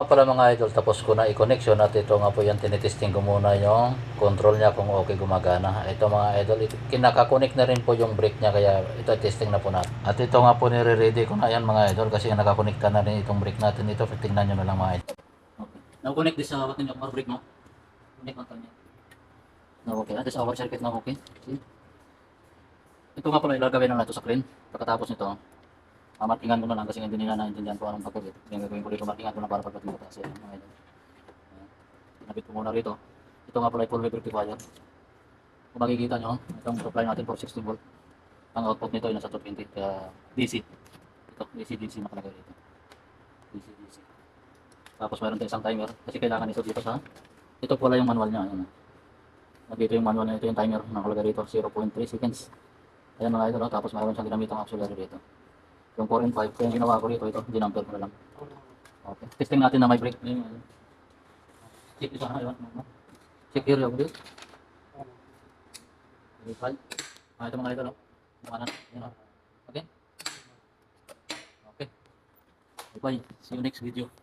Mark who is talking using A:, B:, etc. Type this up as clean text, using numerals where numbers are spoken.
A: Pala mga idol, tapos ko na i-connection at ito nga po yan, tinitesting ko muna yung control niya kung okay gumagana. Ito mga idol, kinaka-connect na rin po yung brake niya, kaya ito testing na po natin. At ito nga po nire-ready ko na yan mga idol kasi nakakonekta na rin itong brake natin. Ito, tingnan nyo na lang mga idol. Okay. Now-connect this sa ating brake mo. Connect natin niya. Na okay, at sa our circuit na okay. See? Ito nga pala ilalagay na natin sa crane. Pagkatapos nito, markingan ko na lang kasi hindi nila naintindihan ko anong pagkulit. Yung gagawin ko dito, markingan ko na para pagdating ko taas yan. Mga idol. Pinabit ko muna rito. Ito nga pala full wave rectifier. Kung makikita nyo, itong supply natin for 60 volt. Ang output nito ay nasa 220 kaya DC. Ito, DC nakalagay dito. DC. Tapos mayroon tayong isang timer kasi kailangan ito dito sa ito pala yung manual niya. Ayan. Dito yung manual niya, ito yung timer nakalagay dito 0.3 seconds. Ayan mga idol, tapos mayroon siyang ginamitang auxiliary dito. Yung 4 and 5, kaya yung ginawa ko rito, ito, dinamper ko na lang. Okay. Testing natin na may brake. Check isa na, check area of this. Verify. Ito mga idol, okay? Okay. Bye. See you next video.